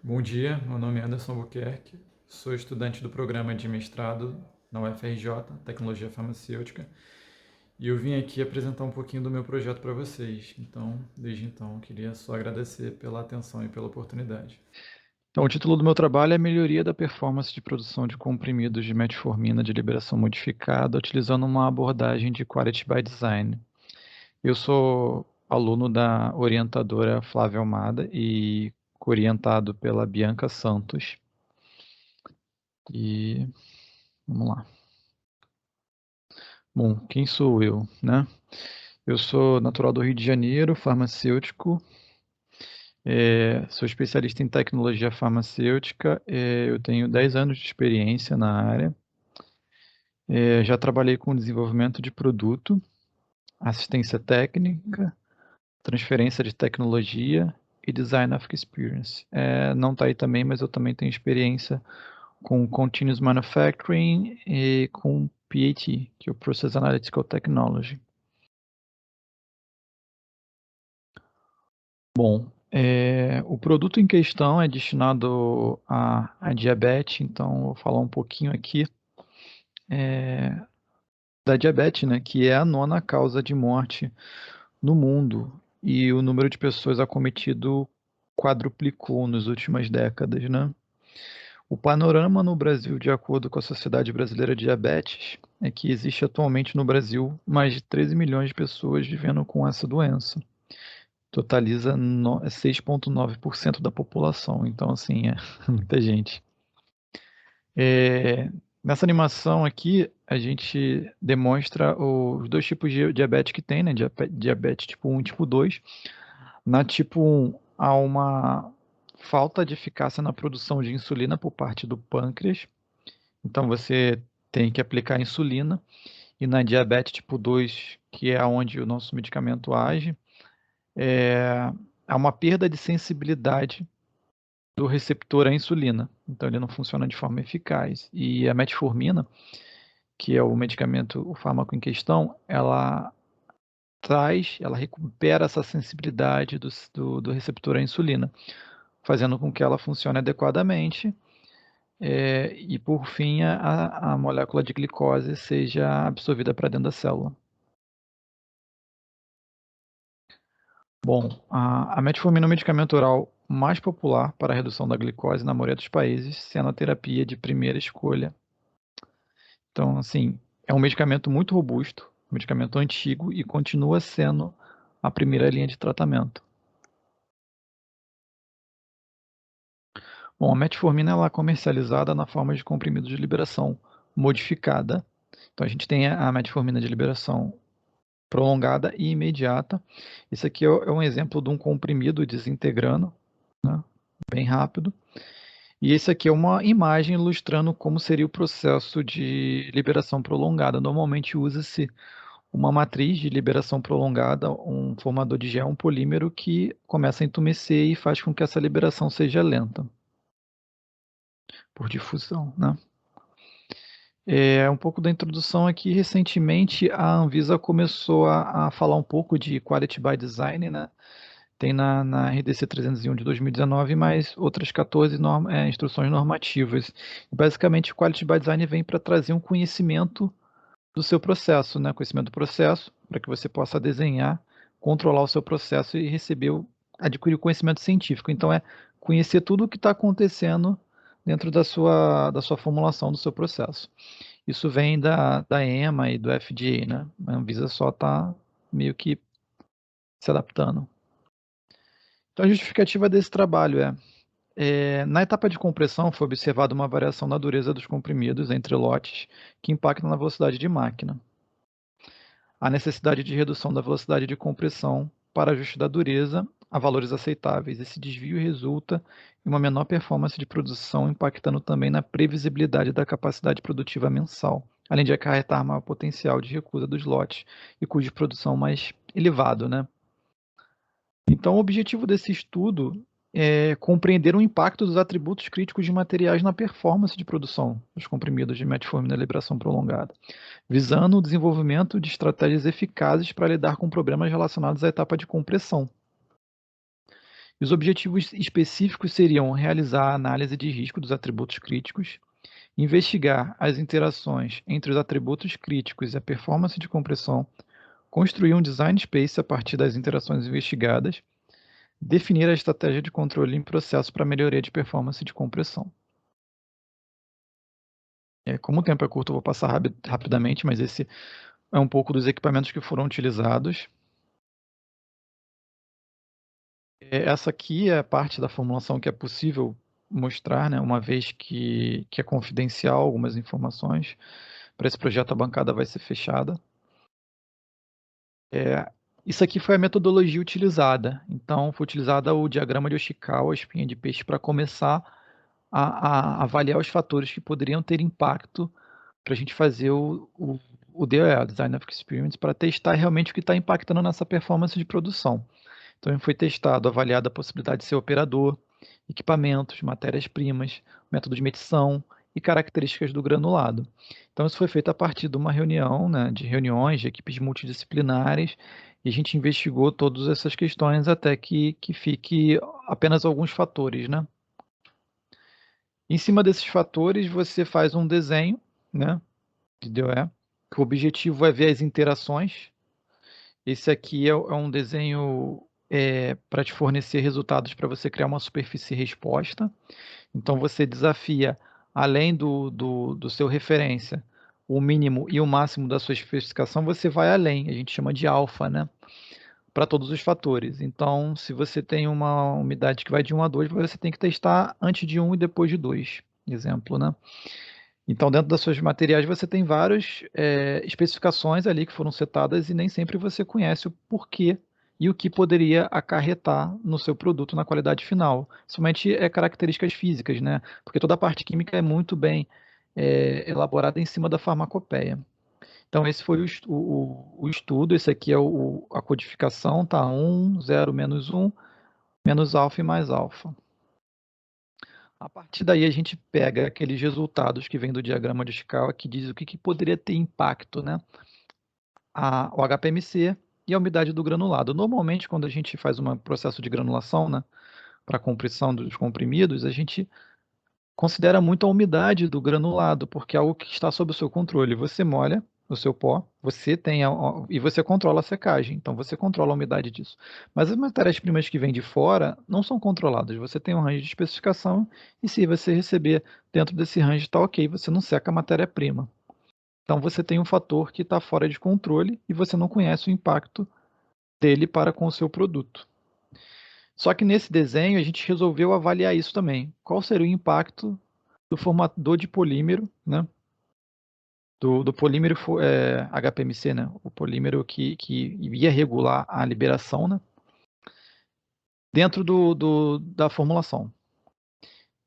Bom dia, meu nome é Anderson Albuquerque, sou estudante do programa de mestrado na UFRJ, Tecnologia Farmacêutica, e eu vim aqui apresentar um pouquinho do meu projeto para vocês. Então, desde então, eu queria só agradecer pela atenção e pela oportunidade. Então, o título do meu trabalho é Melhoria da Performance de Produção de Comprimidos de Metformina de Liberação Modificada, utilizando uma abordagem de Quality by Design. Eu sou aluno da orientadora Flávia Almada e orientado pela Bianca Santos. E vamos lá. Bom, quem sou eu, né? Eu sou natural do Rio de Janeiro, farmacêutico, sou especialista em tecnologia farmacêutica, eu tenho 10 anos de experiência na área. Já trabalhei com desenvolvimento de produto, assistência técnica, transferência de tecnologia e design of experience. Não está aí também, mas eu também tenho experiência com continuous manufacturing e com PAT, que é o Process Analytical Technology. Bom, o produto em questão é destinado a diabetes, então vou falar um pouquinho aqui da diabetes, né, que é a nona causa de morte no mundo, e o número de pessoas acometido quadruplicou nas últimas décadas, né? O panorama no Brasil, de acordo com a Sociedade Brasileira de Diabetes, é que existe atualmente no Brasil mais de 13 milhões de pessoas vivendo com essa doença. Totaliza 6,9% da população, então assim, é muita gente. Nessa animação aqui, a gente demonstra os dois tipos de diabetes que tem, né? Diabetes tipo 1 e tipo 2. Na tipo 1, há uma falta de eficácia na produção de insulina por parte do pâncreas. Então, você tem que aplicar insulina. E na diabetes tipo 2, que é onde o nosso medicamento age, há uma perda de sensibilidade do receptor à insulina. Então, ele não funciona de forma eficaz. E a metformina, que é o medicamento, o fármaco em questão, ela recupera essa sensibilidade do receptor à insulina, fazendo com que ela funcione adequadamente, e por fim a molécula de glicose seja absorvida para dentro da célula. Bom, a metformina é o medicamento oral mais popular para a redução da glicose na maioria dos países, sendo a terapia de primeira escolha. Então, assim, é um medicamento muito robusto, um medicamento antigo e continua sendo a primeira linha de tratamento. Bom, a metformina ela é comercializada na forma de comprimido de liberação modificada. Então, a gente tem a metformina de liberação prolongada e imediata. Isso aqui é um exemplo de um comprimido desintegrando, né, bem rápido. E esse aqui é uma imagem ilustrando como seria o processo de liberação prolongada. Normalmente usa-se uma matriz de liberação prolongada, um formador de gel, um polímero que começa a entumecer e faz com que essa liberação seja lenta, por difusão, né? Um pouco da introdução aqui. Recentemente, a Anvisa começou a falar um pouco de Quality by Design, né? Tem na RDC 301 de 2019, mais outras 14 instruções normativas. Basicamente, o Quality by Design vem para trazer um conhecimento do seu processo, né? Conhecimento do processo, para que você possa desenhar, controlar o seu processo e adquirir o conhecimento científico. Então, é conhecer tudo o que está acontecendo dentro da sua formulação, do seu processo. Isso vem da EMA e do FDA, né? A Anvisa só está meio que se adaptando. Então, a justificativa desse trabalho na etapa de compressão foi observada uma variação na dureza dos comprimidos entre lotes que impacta na velocidade de máquina. A necessidade de redução da velocidade de compressão para ajuste da dureza a valores aceitáveis. Esse desvio resulta em uma menor performance de produção, impactando também na previsibilidade da capacidade produtiva mensal, além de acarretar maior potencial de recusa dos lotes e custo de produção mais elevado, né? Então, o objetivo desse estudo é compreender o impacto dos atributos críticos de materiais na performance de produção dos comprimidos de metformina e liberação prolongada, visando o desenvolvimento de estratégias eficazes para lidar com problemas relacionados à etapa de compressão. E os objetivos específicos seriam realizar a análise de risco dos atributos críticos, investigar as interações entre os atributos críticos e a performance de compressão, construir um design space a partir das interações investigadas, definir a estratégia de controle em processo para melhoria de performance de compressão. Como o tempo é curto, eu vou passar rapidamente, mas esse é um pouco dos equipamentos que foram utilizados. Essa aqui é a parte da formulação que é possível mostrar, né, uma vez que é confidencial algumas informações. Para esse projeto, a bancada vai ser fechada. Isso aqui foi a metodologia utilizada. Então, foi utilizada o diagrama de Yoshikawa, a espinha de peixe, para começar a avaliar os fatores que poderiam ter impacto para a gente fazer o DOE, Design of Experiments, para testar realmente o que está impactando nessa performance de produção. Então, foi testado, avaliada a possibilidade de ser operador, equipamentos, matérias-primas, método de medição e características do granulado. Então, isso foi feito a partir de uma reunião, né, de reuniões de equipes multidisciplinares, e a gente investigou todas essas questões até que fique apenas alguns fatores, né? Em cima desses fatores, você faz um desenho, né, de DOE, que o objetivo é ver as interações. Esse aqui é um desenho para te fornecer resultados para você criar uma superfície resposta. Então, você desafia, além do seu referência, o mínimo e o máximo da sua especificação, você vai além, a gente chama de alfa, né? Para todos os fatores. Então, se você tem uma umidade que vai de 1 a 2, você tem que testar antes de 1 e depois de 2, exemplo, né? Então, dentro das suas materiais, você tem várias especificações ali que foram setadas e nem sempre você conhece o porquê e o que poderia acarretar no seu produto na qualidade final. Somente características físicas, né? Porque toda a parte química é muito bem elaborada em cima da farmacopeia. Então, esse foi o estudo, esse aqui é a codificação, tá? 1, 0, -1, menos alfa e mais alfa. A partir daí, a gente pega aqueles resultados que vêm do diagrama de escala que diz o que poderia ter impacto, né? O HPMC e a umidade do granulado. Normalmente, quando a gente faz um processo de granulação, né, para compressão dos comprimidos, a gente considera muito a umidade do granulado, porque é algo que está sob o seu controle. Você molha o seu pó, e você controla a secagem, então você controla a umidade disso. Mas as matérias-primas que vêm de fora não são controladas. Você tem um range de especificação e se você receber dentro desse range está ok, você não seca a matéria-prima. Então você tem um fator que está fora de controle e você não conhece o impacto dele para com o seu produto. Só que nesse desenho a gente resolveu avaliar isso também. Qual seria o impacto do formador de polímero, né? Do polímero HPMC, né? O polímero que ia regular a liberação, né? Dentro da formulação.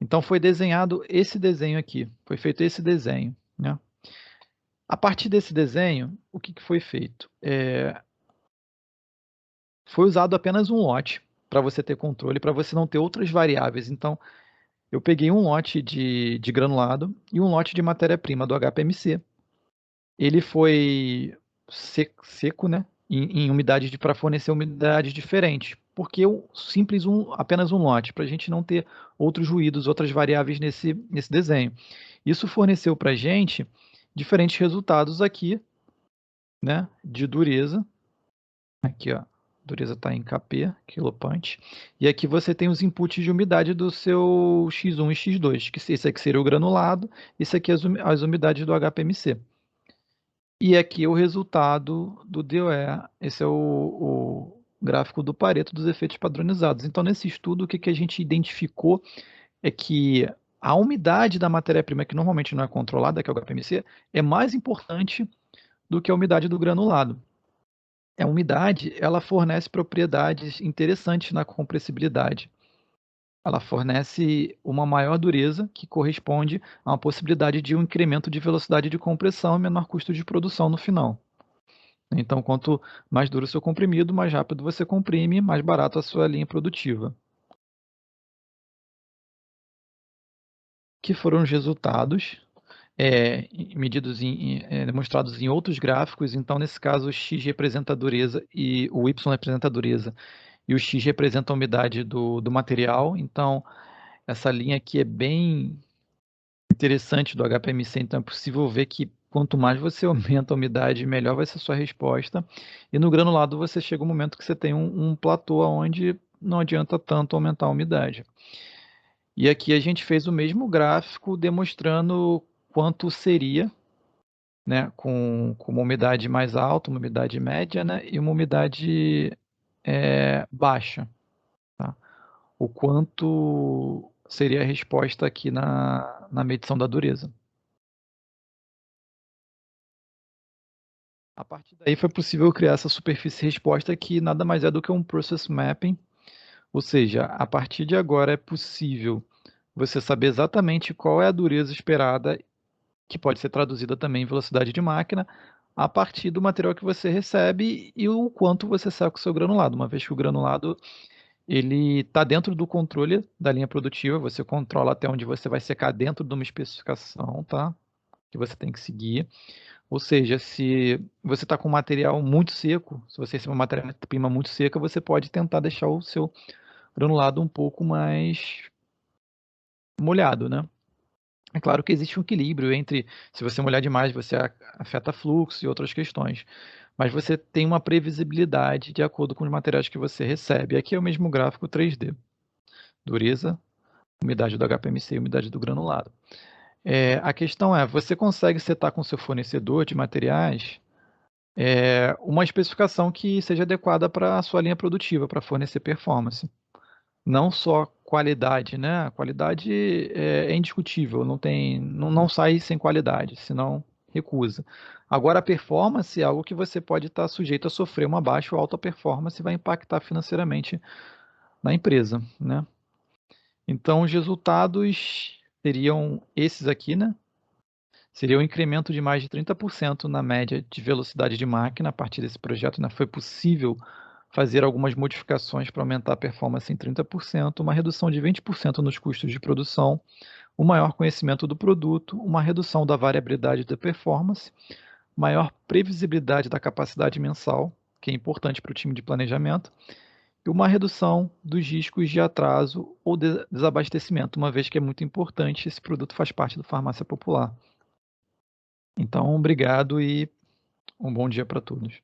Então foi desenhado esse desenho aqui, foi feito esse desenho, né? A partir desse desenho, o que foi feito? Foi usado apenas um lote para você ter controle, para você não ter outras variáveis. Então, eu peguei um lote de granulado e um lote de matéria-prima do HPMC. Ele foi seco, né? Em umidade para fornecer umidades diferentes. Porque apenas um lote, para a gente não ter outros ruídos, outras variáveis nesse desenho. Isso forneceu para a gente diferentes resultados aqui, né? De dureza. Aqui, ó. Dureza está em kp, quilopante. E aqui você tem os inputs de umidade do seu X1 e X2, que esse aqui seria o granulado, esse aqui as umidades do HPMC. E aqui é o resultado do DOE. Esse é o gráfico do Pareto dos efeitos padronizados. Então, nesse estudo, o que a gente identificou é que a umidade da matéria-prima, que normalmente não é controlada, que é o HPMC, é mais importante do que a umidade do granulado. A umidade, ela fornece propriedades interessantes na compressibilidade. Ela fornece uma maior dureza, que corresponde a uma possibilidade de um incremento de velocidade de compressão e menor custo de produção no final. Então, quanto mais duro o seu comprimido, mais rápido você comprime, mais barato a sua linha produtiva. Que foram os resultados demonstrados em outros gráficos. Então, nesse caso, o X representa a dureza e o Y representa a dureza e o X representa a umidade do material. Então, essa linha aqui é bem interessante do HPMC, então é possível ver que quanto mais você aumenta a umidade, melhor vai ser a sua resposta. E no granulado você chega um momento que você tem um platô onde não adianta tanto aumentar a umidade. E aqui a gente fez o mesmo gráfico demonstrando quanto seria, né, com uma umidade mais alta, uma umidade média, né, e uma umidade baixa, tá? O quanto seria a resposta aqui na medição da dureza. A partir daí foi possível criar essa superfície resposta que nada mais é do que um process mapping, ou seja, a partir de agora é possível você saber exatamente qual é a dureza esperada, que pode ser traduzida também em velocidade de máquina, a partir do material que você recebe e o quanto você seca o seu granulado, uma vez que o granulado ele está dentro do controle da linha produtiva, você controla até onde você vai secar dentro de uma especificação, tá? Que você tem que seguir. Ou seja, se você está com um material muito seco, se você receber uma matéria-prima muito seca, você pode tentar deixar o seu granulado um pouco mais molhado, né? É claro que existe um equilíbrio entre, se você molhar demais, você afeta fluxo e outras questões, mas você tem uma previsibilidade de acordo com os materiais que você recebe. Aqui é o mesmo gráfico 3D, dureza, umidade do HPMC e umidade do granulado. A questão é, você consegue setar com seu fornecedor de materiais uma especificação que seja adequada para a sua linha produtiva, para fornecer performance. Não só qualidade, né? A qualidade é indiscutível, não sai sem qualidade, senão recusa. Agora, a performance é algo que você pode estar sujeito a sofrer uma baixa ou alta performance e vai impactar financeiramente na empresa, né? Então, os resultados seriam esses aqui, né? Seria um incremento de mais de 30% na média de velocidade de máquina a partir desse projeto, né? Foi possível fazer algumas modificações para aumentar a performance em 30%, uma redução de 20% nos custos de produção, um maior conhecimento do produto, uma redução da variabilidade da performance, maior previsibilidade da capacidade mensal, que é importante para o time de planejamento, e uma redução dos riscos de atraso ou desabastecimento, uma vez que é muito importante, esse produto faz parte da farmácia popular. Então, obrigado e um bom dia para todos.